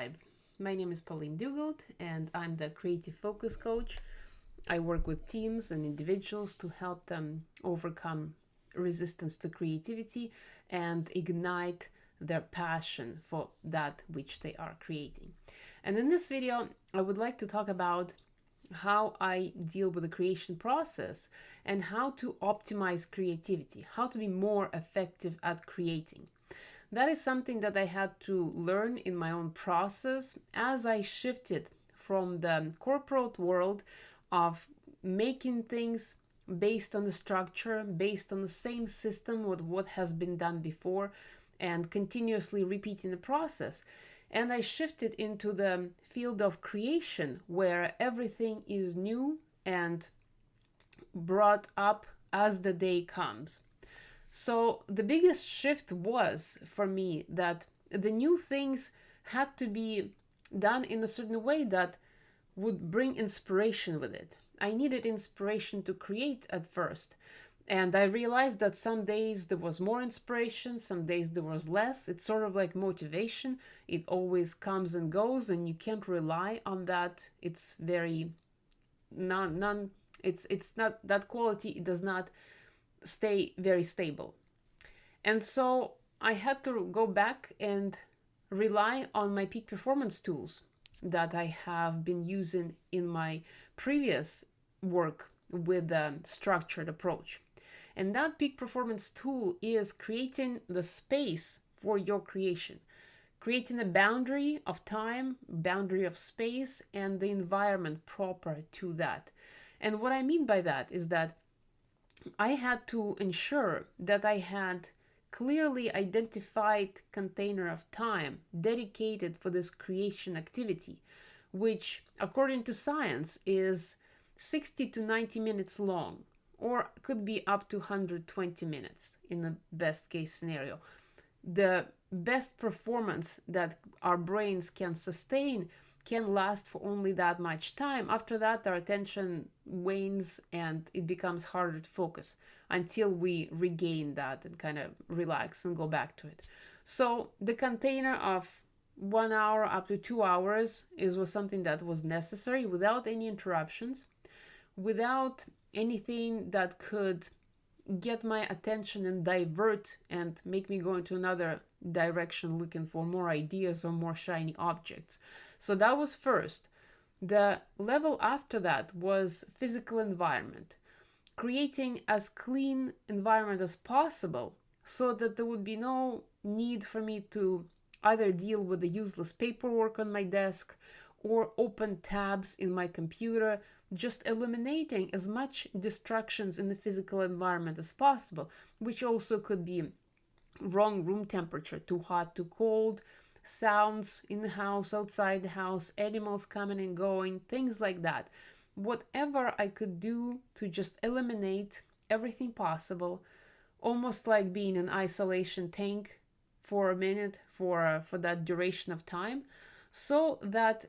Tribe. My name is Pauline Dugald, and I'm the Creative Focus Coach. I work with teams and individuals to help them overcome resistance to creativity and ignite their passion for that which they are creating. And in this video, I would like to talk about how I deal with the creation process and how to optimize creativity, how to be more effective at creating. That is something that I had to learn in my own process as I shifted from the corporate world of making things based on the structure, based on the same system with what has been done before, and continuously repeating the process. And I shifted into the field of creation where everything is new and brought up as the day comes. So the biggest shift was for me that the new things had to be done in a certain way that would bring inspiration with it. I needed inspiration to create at first. And I realized that some days there was more inspiration, some days there was less. It's sort of like motivation. It always comes and goes, and you can't rely on that. It's very it's not that quality. It does not stay very stable. And so I had to go back and rely on my peak performance tools that I have been using in my previous work with a structured approach. And that peak performance tool is creating the space for your creation, creating a boundary of time, boundary of space, and the environment proper to that. And what I mean by that is that I had to ensure that I had clearly identified container of time dedicated for this creation activity, which according to science is 60 to 90 minutes long, or could be up to 120 minutes in the best case scenario. The best performance that our brains can sustain can last for only that much time. After that, our attention wanes and it becomes harder to focus until we regain that and kind of relax and go back to it. So the container of 1 hour up to 2 hours was something that was necessary without any interruptions, without anything that could get my attention and divert and make me go into another direction looking for more ideas or more shiny objects. So that was first. The level after that was physical environment, creating as clean environment as possible so that there would be no need for me to either deal with the useless paperwork on my desk or open tabs in my computer, just eliminating as much distractions in the physical environment as possible, which also could be wrong room temperature, too hot, too cold, sounds in the house, outside the house, animals coming and going, things like that. Whatever I could do to just eliminate everything possible, almost like being an isolation tank for a minute for that duration of time, so that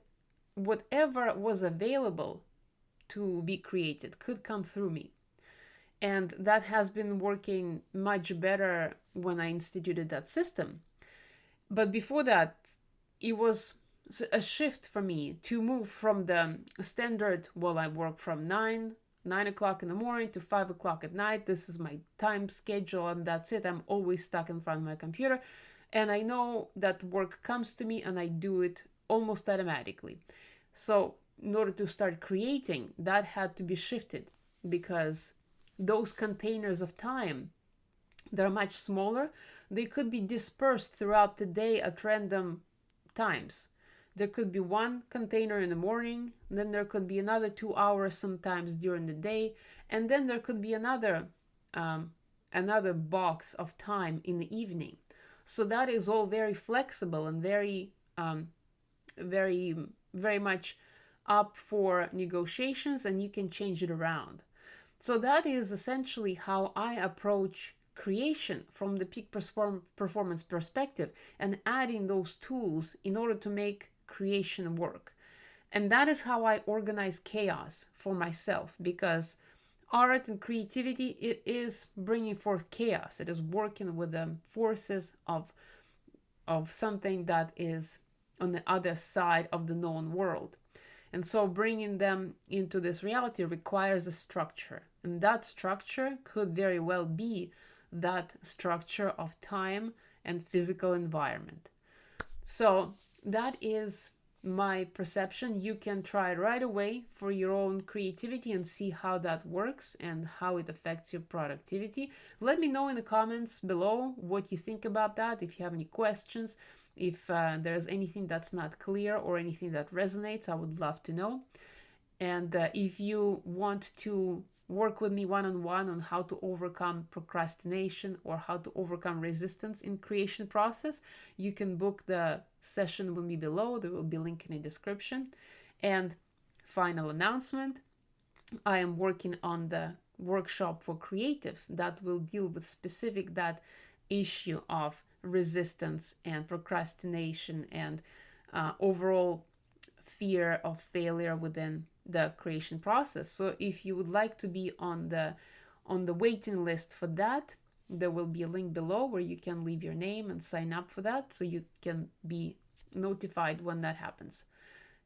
whatever was available to be created could come through me. And that has been working much better when I instituted that system. But before that, it was a shift for me to move from the standard, well, I work from 9 o'clock in the morning to 5 o'clock at night. This is my time schedule and that's it. I'm always stuck in front of my computer. And I know that work comes to me and I do it almost automatically. So in order to start creating, that had to be shifted because those containers of time, they're much smaller. They could be dispersed throughout the day at random times. There could be one container in the morning, then there could be another 2 hours sometimes during the day, and then there could be another box of time in the evening. So that is all very flexible and very much up for negotiations, and you can change it around. So that is essentially how I approach creation from the peak performance perspective, and adding those tools in order to make creation work. And that is how I organize chaos for myself, because art and creativity, it is bringing forth chaos. It is working with the forces of something that is on the other side of the known world. And so bringing them into this reality requires a structure. And that structure could very well be that structure of time and physical environment. So that is my perception. You can try right away for your own creativity and see how that works and how it affects your productivity. Let me know in the comments below what you think about that. If you have any questions, if there's anything that's not clear or anything that resonates, I would love to know. And if you want to work with me one-on-one on how to overcome procrastination or how to overcome resistance in creation process, you can book the session with me below. There will be a link in the description. And final announcement, I am working on the workshop for creatives that will deal with specific that issue of resistance and procrastination and overall fear of failure within the creation process. So if you would like to be on the waiting list for that, there will be a link below where you can leave your name and sign up for that so you can be notified when that happens.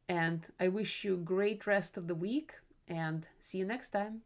And I wish you a great rest of the week and see you next time.